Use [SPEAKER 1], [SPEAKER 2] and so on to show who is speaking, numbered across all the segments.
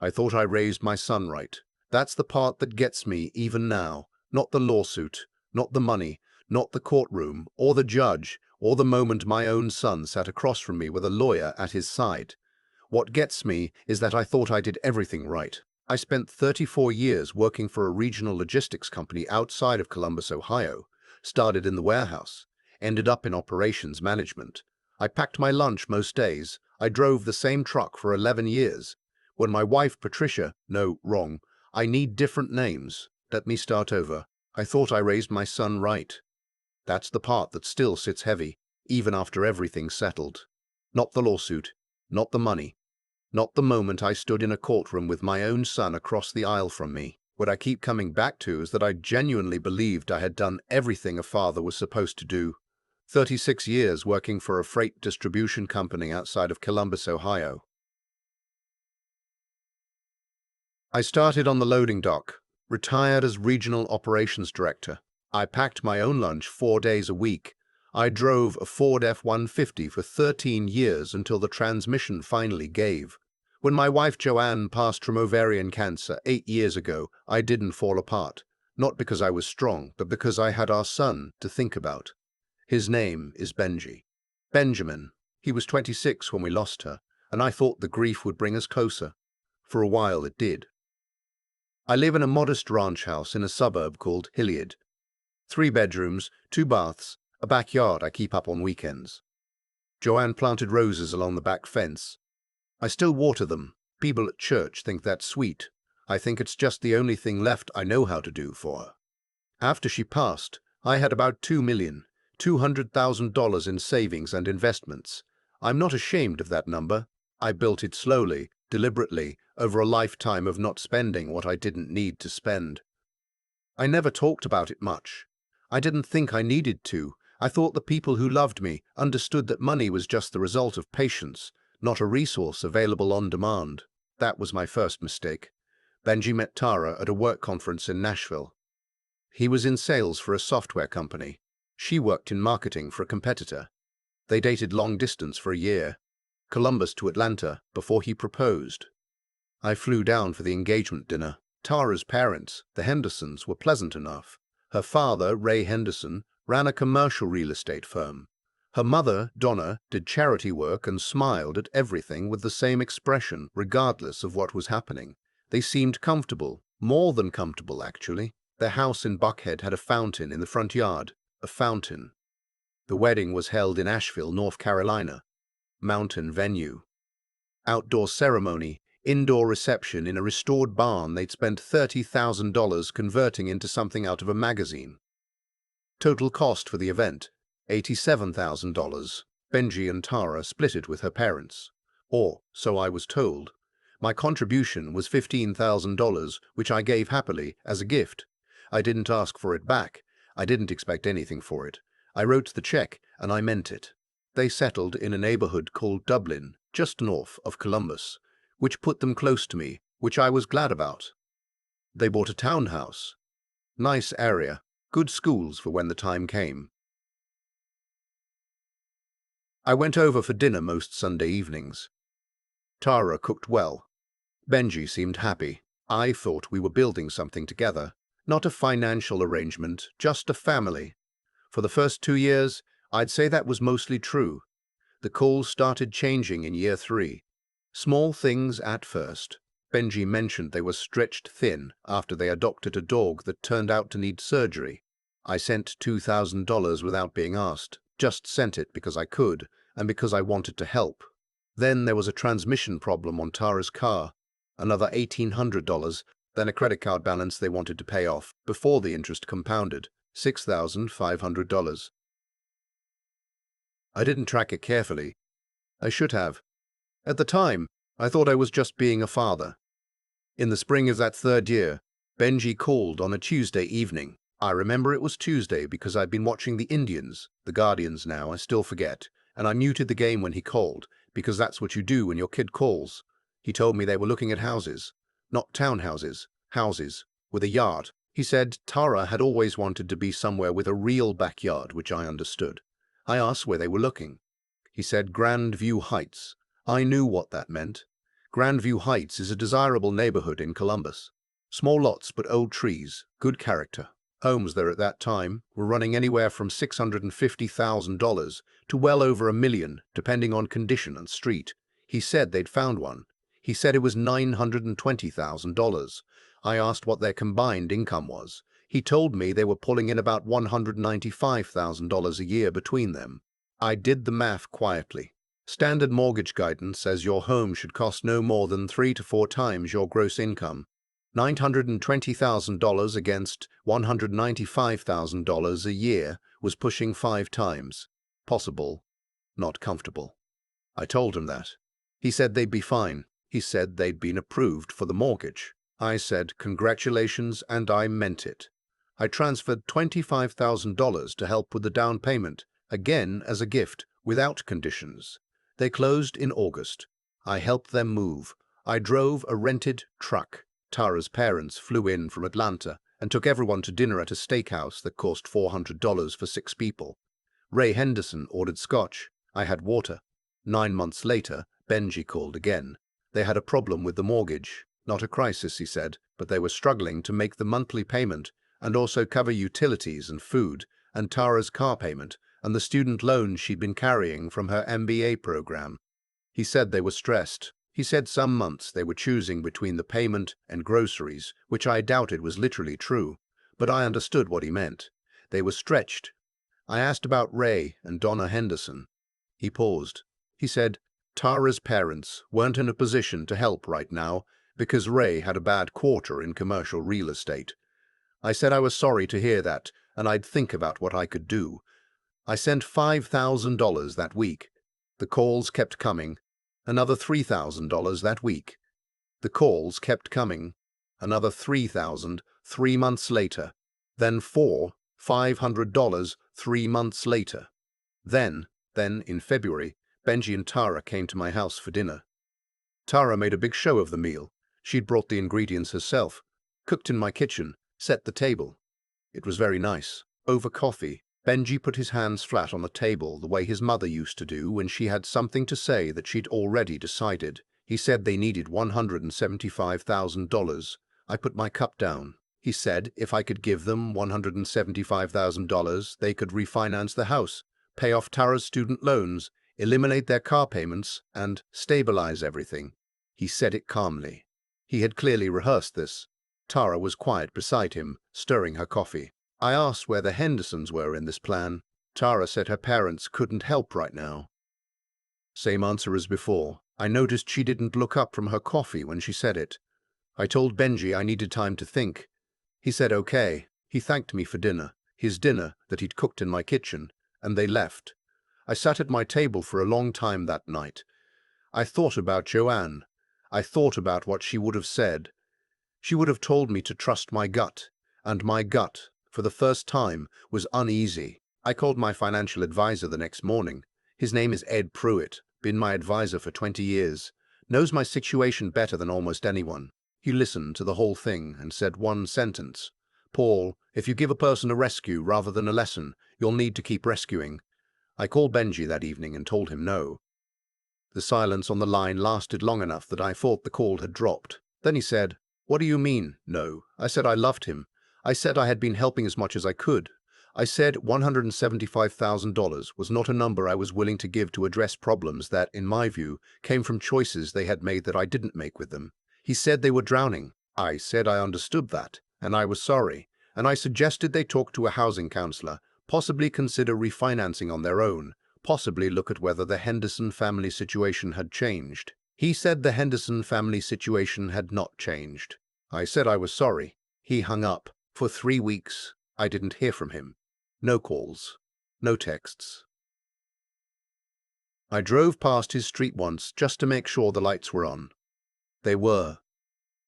[SPEAKER 1] I thought I raised my son right. That's the part that gets me even now. Not the lawsuit, not the money, not the courtroom, or the judge, or the moment my own son sat across from me with a lawyer at his side. What gets me is that I thought I did everything right. I spent 34 years working for a regional logistics company outside of Columbus, Ohio, started in the warehouse, ended up in operations management. I packed my lunch most days. I drove the same truck for 11 years. When my wife Patricia, no, wrong, I need different names. Let me start over. I thought I raised my son right. That's the part that still sits heavy, even after everything's settled. Not the lawsuit, not the money, not the moment I stood in a courtroom with my own son across the aisle from me. What I keep coming back to is that I genuinely believed I had done everything a father was supposed to do. 36 years working for a freight distribution company outside of Columbus, Ohio. I started on the loading dock, retired as regional operations director. I packed my own lunch 4 days a week. I drove a Ford F-150 for 13 years until the transmission finally gave. When my wife Joanne passed from ovarian cancer 8 years ago, I didn't fall apart. Not because I was strong, but because I had our son to think about. His name is Benji. Benjamin. He was 26 when we lost her, and I thought the grief would bring us closer. For a while it did. I live in a modest ranch house in a suburb called Hilliard. 3 bedrooms, 2 baths, a backyard I keep up on weekends. Joanne planted roses along the back fence. I still water them. People at church think that's sweet. I think it's just the only thing left I know how to do for her. After she passed, I had about $2,200,000 in savings and investments. I'm not ashamed of that number. I built it slowly, deliberately, over a lifetime of not spending what I didn't need to spend. I never talked about it much. I didn't think I needed to. I thought the people who loved me understood that money was just the result of patience, not a resource available on demand. That was my first mistake. Benji met Tara at a work conference in Nashville. He was in sales for a software company. She worked in marketing for a competitor. They dated long distance for a year, Columbus to Atlanta, before he proposed. I flew down for the engagement dinner. Tara's parents, the Hendersons, were pleasant enough. Her father, Ray Henderson, ran a commercial real estate firm. Her mother, Donna, did charity work and smiled at everything with the same expression, regardless of what was happening. They seemed comfortable, more than comfortable, actually. Their house in Buckhead had a fountain in the front yard. A fountain. The wedding was held in Asheville, North Carolina. Mountain venue. Outdoor ceremony, indoor reception in a restored barn they'd spent $30,000 converting into something out of a magazine. Total cost for the event, $87,000. Benji and Tara split it with her parents. Or, so I was told. My contribution was $15,000, which I gave happily as a gift. I didn't ask for it back. I didn't expect anything for it. I wrote the check, and I meant it. They settled in a neighborhood called Dublin, just north of Columbus, which put them close to me, which I was glad about. They bought a townhouse. Nice area, good schools for when the time came. I went over for dinner most Sunday evenings. Tara cooked well. Benji seemed happy. I thought we were building something together. Not a financial arrangement, just a family. For the first 2 years, I'd say that was mostly true. The calls started changing in year 3. Small things at first. Benji mentioned they were stretched thin after they adopted a dog that turned out to need surgery. I sent $2,000 without being asked, just sent it because I could, and because I wanted to help. Then there was a transmission problem on Tara's car, another $1,800, then a credit card balance they wanted to pay off before the interest compounded, $6,500. I didn't track it carefully. I should have. At the time, I thought I was just being a father. In the spring of that 3rd year, Benji called on a Tuesday evening. I remember it was Tuesday because I'd been watching the Indians, the Guardians now, I still forget, and I muted the game when he called, because that's what you do when your kid calls. He told me they were looking at houses. Not townhouses, houses, with a yard. He said Tara had always wanted to be somewhere with a real backyard, which I understood. I asked where they were looking. He said Grand View Heights. I knew what that meant. Grandview Heights is a desirable neighborhood in Columbus. Small lots but old trees, good character. Homes there at that time were running anywhere from $650,000 to well over $1 million, depending on condition and street. He said they'd found one. He said it was $920,000. I asked what their combined income was. He told me they were pulling in about $195,000 a year between them. I did the math quietly. Standard mortgage guidance says your home should cost no more than 3 to 4 times your gross income. $920,000 against $195,000 a year was pushing 5 times. Possible, not comfortable. I told him that. He said they'd be fine. He said they'd been approved for the mortgage. I said congratulations, and I meant it. I transferred $25,000 to help with the down payment, again as a gift, without conditions. They closed in August. I helped them move. I drove a rented truck. Tara's parents flew in from Atlanta and took everyone to dinner at a steakhouse that cost $400 for 6 people. Ray Henderson ordered scotch. I had water. 9 months later, Benji called again. They had a problem with the mortgage. Not a crisis, he said, but they were struggling to make the monthly payment and also cover utilities and food and Tara's car payment and the student loan she'd been carrying from her MBA program. He said they were stressed. He said some months they were choosing between the payment and groceries, which I doubted was literally true, but I understood what he meant. They were stretched. I asked about Ray and Donna Henderson. He paused. He said, Tara's parents weren't in a position to help right now because Ray had a bad quarter in commercial real estate. I said I was sorry to hear that, and I'd think about what I could do. I sent $5,000 that week. The calls kept coming. Another $3,000 that week. The calls kept coming. Another $3,000 3 months later. Then $500 3 months later. Then, in February, Benji and Tara came to my house for dinner. Tara made a big show of the meal. She'd brought the ingredients herself, cooked in my kitchen, set the table. It was very nice. Over coffee, Benji put his hands flat on the table the way his mother used to do when she had something to say that she'd already decided. He said they needed $175,000. I put my cup down. He said if I could give them $175,000, they could refinance the house, pay off Tara's student loans, eliminate their car payments, and stabilize everything. He said it calmly. He had clearly rehearsed this. Tara was quiet beside him, stirring her coffee. I asked where the Hendersons were in this plan. Tara said her parents couldn't help right now. Same answer as before. I noticed she didn't look up from her coffee when she said it. I told Benji I needed time to think. He said okay. He thanked me for dinner, his dinner that he'd cooked in my kitchen, and they left. I sat at my table for a long time that night. I thought about Joanne. I thought about what she would have said. She would have told me to trust my gut, and my gut, for the first time, was uneasy. I called my financial advisor the next morning. His name is Ed Pruitt, been my advisor for 20 years, knows my situation better than almost anyone. He listened to the whole thing and said one sentence. Paul, if you give a person a rescue rather than a lesson, you'll need to keep rescuing. I called Benji that evening and told him no. The silence on the line lasted long enough that I thought the call had dropped. Then he said, "What do you mean, no?" I said I loved him. I said I had been helping as much as I could. I said $175,000 was not a number I was willing to give to address problems that, in my view, came from choices they had made that I didn't make with them. He said they were drowning. I said I understood that, and I was sorry, and I suggested they talk to a housing counselor, possibly consider refinancing on their own, possibly look at whether the Henderson family situation had changed. He said the Henderson family situation had not changed. I said I was sorry. He hung up. For 3 weeks, I didn't hear from him. No calls. No texts. I drove past his street once just to make sure the lights were on. They were.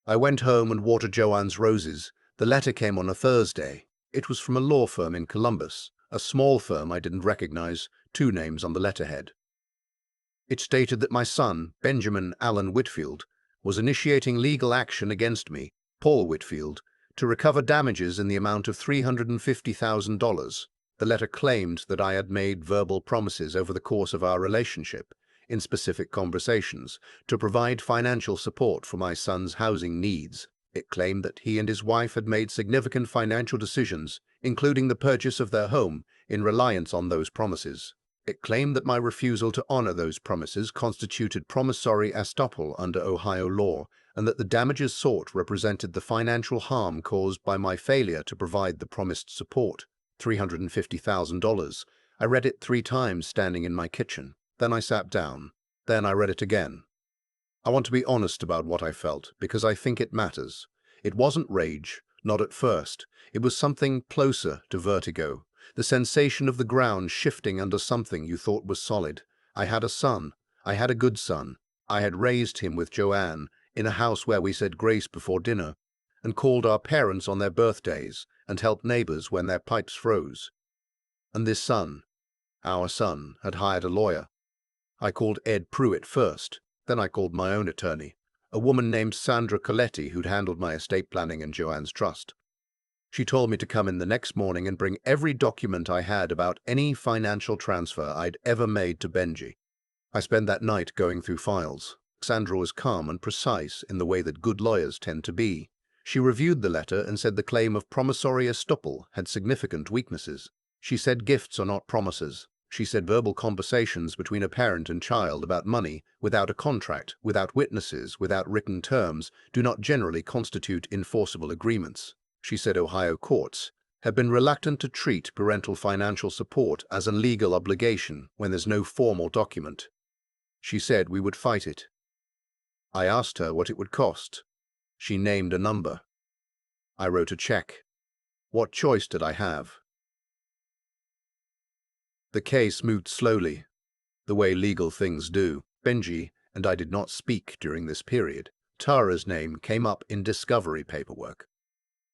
[SPEAKER 1] I went home and watered Joanne's roses. The letter came on a Thursday. It was from a law firm in Columbus, a small firm I didn't recognize, 2 names on the letterhead. It stated that my son, Benjamin Allen Whitfield, was initiating legal action against me, Paul Whitfield, to recover damages in the amount of $350,000. The letter claimed that I had made verbal promises over the course of our relationship. in specific conversations to provide financial support for my son's housing needs. It claimed that he and his wife had made significant financial decisions, including the purchase of their home, in reliance on those promises. It claimed that my refusal to honor those promises constituted promissory estoppel under Ohio law, and that the damages sought represented the financial harm caused by my failure to provide the promised support, $350,000. I read it 3 times standing in my kitchen. Then I sat down. Then I read it again. I want to be honest about what I felt, because I think it matters. It wasn't rage, not at first. It was something closer to vertigo. The sensation of the ground shifting under something you thought was solid. I had a son. I had a good son. I had raised him with Joanne in a house where we said grace before dinner and called our parents on their birthdays and helped neighbors when their pipes froze. And this son, our son, had hired a lawyer. I called Ed Pruitt first. Then I called my own attorney, a woman named Sandra Coletti who'd handled my estate planning and Joanne's trust. She told me to come in the next morning and bring every document I had about any financial transfer I'd ever made to Benji. I spent that night going through files. Sandra was calm and precise in the way that good lawyers tend to be. She reviewed the letter and said the claim of promissory estoppel had significant weaknesses. She said gifts are not promises. She said verbal conversations between a parent and child about money, without a contract, without witnesses, without written terms, do not generally constitute enforceable agreements. She said Ohio courts have been reluctant to treat parental financial support as a legal obligation when there's no formal document. She said we would fight it. I asked her what it would cost. She named a number. I wrote a check. What choice did I have? The case moved slowly, the way legal things do. Benji and I did not speak during this period. Tara's name came up in discovery paperwork.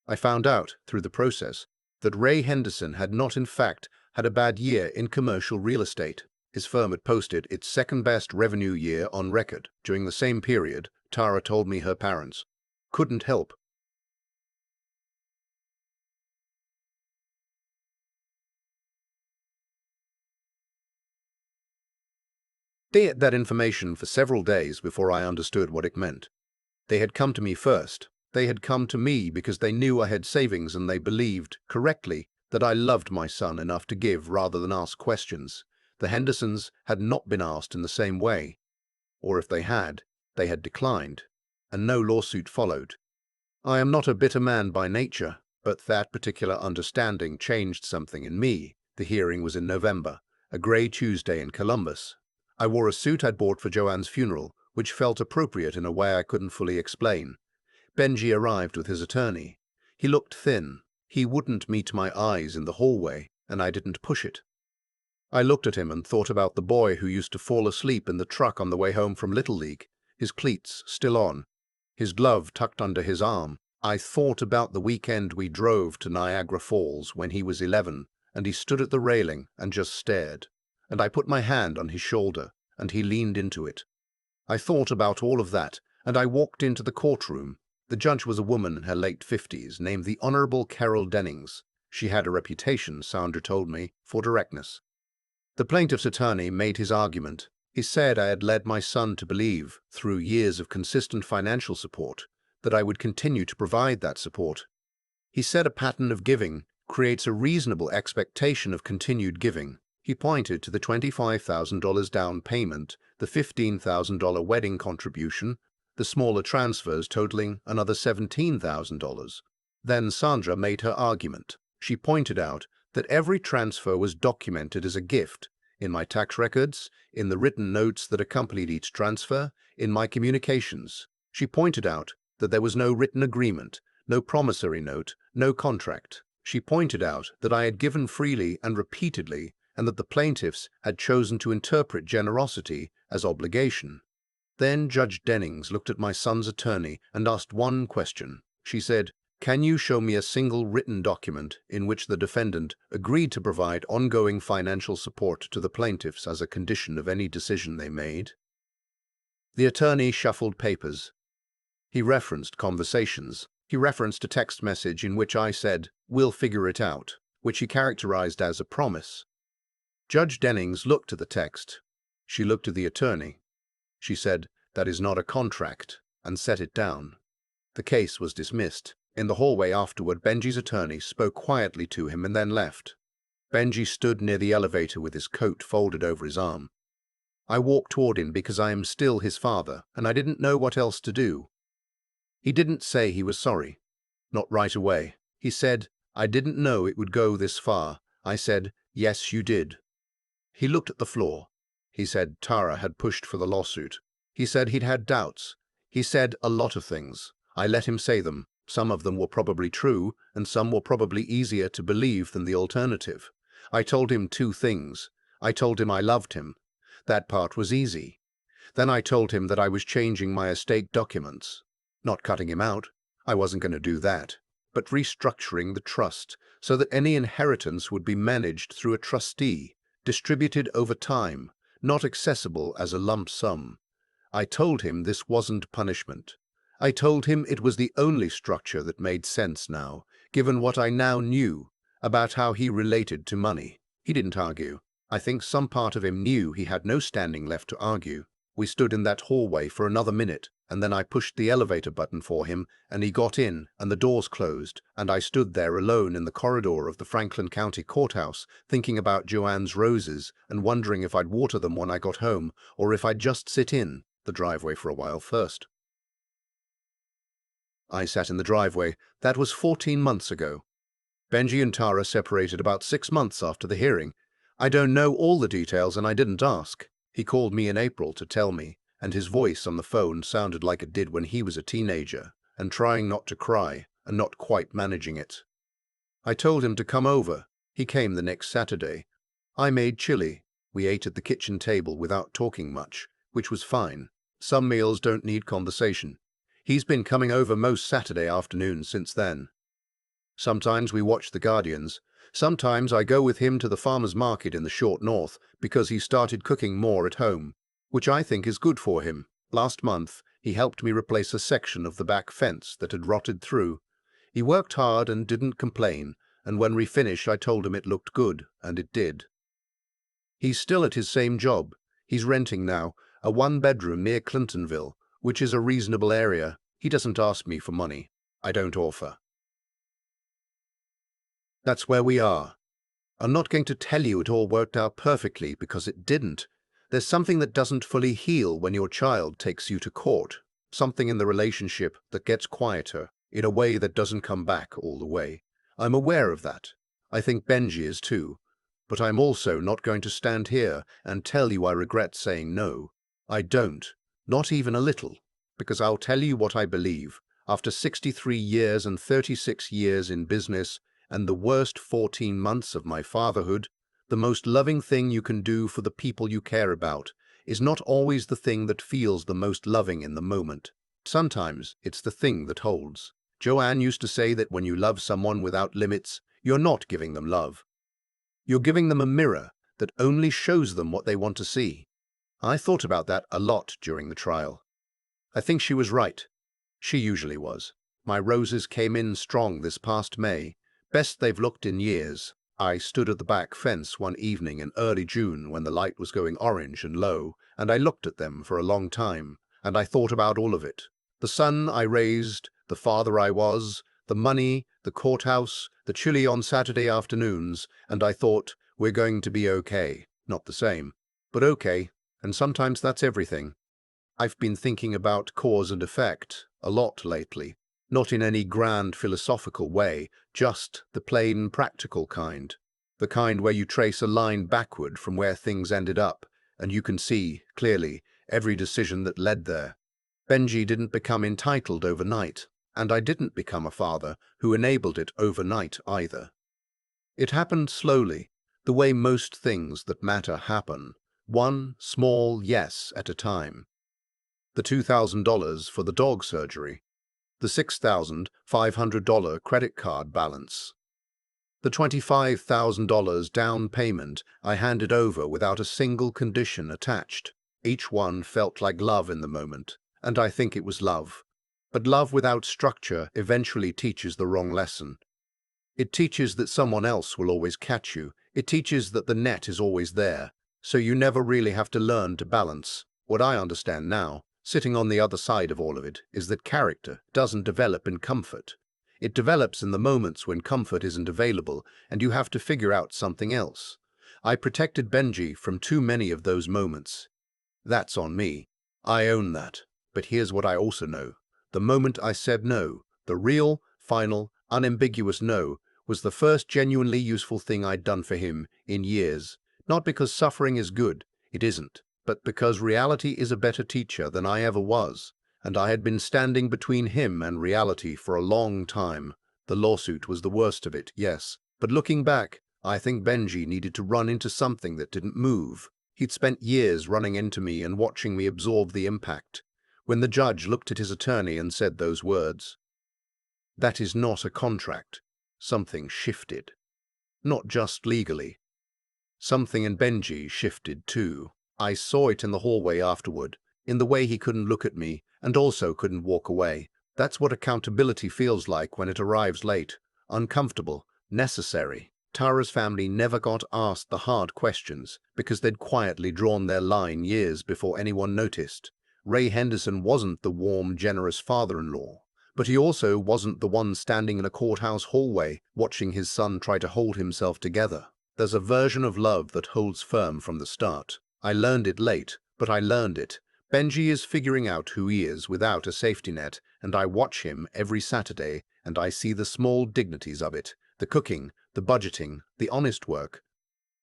[SPEAKER 1] I found out, through the process, that Ray Henderson had not in fact had a bad year in commercial real estate. His firm had posted its second-best revenue year on record. During the same period, Tara told me her parents couldn't help that information for several days before I understood what it meant. They had come to me first. They had come to me because they knew I had savings and they believed, correctly, that I loved my son enough to give rather than ask questions. The Hendersons had not been asked in the same way, or if they had declined, and no lawsuit followed. I am not a bitter man by nature, but that particular understanding changed something in me. The hearing was in November, a grey Tuesday in Columbus. I wore a suit I'd bought for Joanne's funeral, which felt appropriate in a way I couldn't fully explain. Benji arrived with his attorney. He looked thin. He wouldn't meet my eyes in the hallway, and I didn't push it. I looked at him and thought about the boy who used to fall asleep in the truck on the way home from Little League, his cleats still on, his glove tucked under his arm. I thought about the weekend we drove to Niagara Falls when he was 11, and he stood at the railing and just stared, and I put my hand on his shoulder, and he leaned into it. I thought about all of that, and I walked into the courtroom. The judge was a woman in her late 50s, named the Honorable Carol Dennings. She had a reputation, Sandra told me, for directness. The plaintiff's attorney made his argument. He said I had led my son to believe, through years of consistent financial support, that I would continue to provide that support. He said a pattern of giving creates a reasonable expectation of continued giving. He pointed to the $25,000 down payment, the $15,000 wedding contribution, the smaller transfers totaling another $17,000. Then Sandra made her argument. She pointed out that every transfer was documented as a gift, in my tax records, in the written notes that accompanied each transfer, in my communications. She pointed out that there was no written agreement, no promissory note, no contract. She pointed out that I had given freely and repeatedly, and that the plaintiffs had chosen to interpret generosity as obligation. Then Judge Dennings looked at my son's attorney and asked one question. She said, "Can you show me a single written document in which the defendant agreed to provide ongoing financial support to the plaintiffs as a condition of any decision they made?" The attorney shuffled papers. He referenced conversations. He referenced a text message in which I said, "We'll figure it out," which he characterized as a promise. Judge Dennings looked at the text. She looked at the attorney. She said, "That is not a contract," and set it down. The case was dismissed. In the hallway afterward, Benji's attorney spoke quietly to him and then left. Benji stood near the elevator with his coat folded over his arm. I walked toward him because I am still his father, and I didn't know what else to do. He didn't say he was sorry. Not right away. He said, "I didn't know it would go this far." I said, "Yes, you did." He looked at the floor. He said Tara had pushed for the lawsuit. He said he'd had doubts. He said a lot of things. I let him say them. Some of them were probably true, and some were probably easier to believe than the alternative. I told him two things. I told him I loved him. That part was easy. Then I told him that I was changing my estate documents. Not cutting him out. I wasn't going to do that. But restructuring the trust so that any inheritance would be managed through a trustee, distributed over time, not accessible as a lump sum. I told him this wasn't punishment. I told him it was the only structure that made sense now, given what I now knew about how he related to money. He didn't argue. I think some part of him knew he had no standing left to argue. We stood in that hallway for another minute, and then I pushed the elevator button for him, and he got in, and the doors closed, and I stood there alone in the corridor of the Franklin County Courthouse, thinking about Joanne's roses and wondering if I'd water them when I got home, or if I'd just sit in the driveway for a while first. I sat in the driveway. That was 14 months ago. Benji and Tara separated about 6 months after the hearing. I don't know all the details, and I didn't ask. He called me in April to tell me, and his voice on the phone sounded like it did when he was a teenager, and trying not to cry, and not quite managing it. I told him to come over. He came the next Saturday. I made chili. We ate at the kitchen table without talking much, which was fine. Some meals don't need conversation. He's been coming over most Saturday afternoons since then. Sometimes we watch The Guardians. Sometimes I go with him to the farmer's market in the short north because he started cooking more at home, which I think is good for him. Last month, he helped me replace a section of the back fence that had rotted through. He worked hard and didn't complain, and when we finished I told him it looked good, and it did. He's still at his same job. He's renting now, a one-bedroom near Clintonville, which is a reasonable area. He doesn't ask me for money. I don't offer. That's where we are. I'm not going to tell you it all worked out perfectly, because it didn't. There's something that doesn't fully heal when your child takes you to court. Something in the relationship that gets quieter, in a way that doesn't come back all the way. I'm aware of that. I think Benji is too. But I'm also not going to stand here and tell you I regret saying no. I don't. Not even a little. Because I'll tell you what I believe. After 63 years and 36 years in business, and the worst 14 months of my fatherhood, the most loving thing you can do for the people you care about is not always the thing that feels the most loving in the moment. Sometimes it's the thing that holds. Joanne used to say that when you love someone without limits, you're not giving them love. You're giving them a mirror that only shows them what they want to see. I thought about that a lot during the trial. I think she was right. She usually was. My roses came in strong this past May. Best they've looked in years. I stood at the back fence one evening in early June when the light was going orange and low, and I looked at them for a long time, and I thought about all of it. The son I raised, the father I was, the money, the courthouse, the chili on Saturday afternoons, and I thought, we're going to be okay. Not the same, but okay, and sometimes that's everything. I've been thinking about cause and effect a lot lately. Not in any grand philosophical way, just the plain practical kind. The kind where you trace a line backward from where things ended up, and you can see, clearly, every decision that led there. Benji didn't become entitled overnight, and I didn't become a father who enabled it overnight either. It happened slowly, the way most things that matter happen, one small yes at a time. The $2,000 for the dog surgery. The $6,500 credit card balance. The $25,000 down payment I handed over without a single condition attached. Each one felt like love in the moment, and I think it was love. But love without structure eventually teaches the wrong lesson. It teaches that someone else will always catch you. It teaches that the net is always there. So you never really have to learn to balance. What I understand now, sitting on the other side of all of it, is that character doesn't develop in comfort. It develops in the moments when comfort isn't available and you have to figure out something else. I protected Benji from too many of those moments. That's on me. I own that. But here's what I also know. The moment I said no, the real, final, unambiguous no, was the first genuinely useful thing I'd done for him in years. Not because suffering is good, it isn't, but because reality is a better teacher than I ever was, and I had been standing between him and reality for a long time. The lawsuit was the worst of it, yes, but looking back, I think Benji needed to run into something that didn't move. He'd spent years running into me and watching me absorb the impact. When the judge looked at his attorney and said those words, "That is not a contract," something shifted. Not just legally. Something in Benji shifted too. I saw it in the hallway afterward, in the way he couldn't look at me and also couldn't walk away. That's what accountability feels like when it arrives late, uncomfortable, necessary. Tara's family never got asked the hard questions because they'd quietly drawn their line years before anyone noticed. Ray Henderson wasn't the warm, generous father-in-law, but he also wasn't the one standing in a courthouse hallway watching his son try to hold himself together. There's a version of love that holds firm from the start. I learned it late, but I learned it. Benji is figuring out who he is without a safety net, and I watch him every Saturday, and I see the small dignities of it. The cooking, the budgeting, the honest work.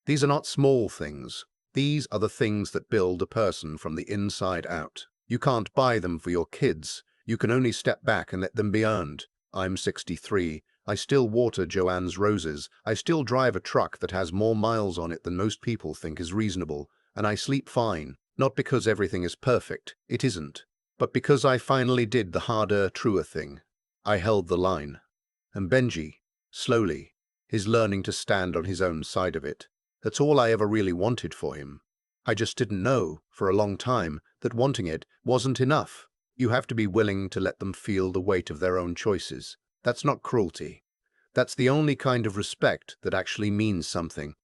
[SPEAKER 1] These are not small things. These are the things that build a person from the inside out. You can't buy them for your kids. You can only step back and let them be earned. I'm 63. I still water Joanne's roses. I still drive a truck that has more miles on it than most people think is reasonable. And I sleep fine. Not because everything is perfect. It isn't. But because I finally did the harder, truer thing. I held the line. And Benji, slowly, is learning to stand on his own side of it. That's all I ever really wanted for him. I just didn't know, for a long time, that wanting it wasn't enough. You have to be willing to let them feel the weight of their own choices. That's not cruelty. That's the only kind of respect that actually means something.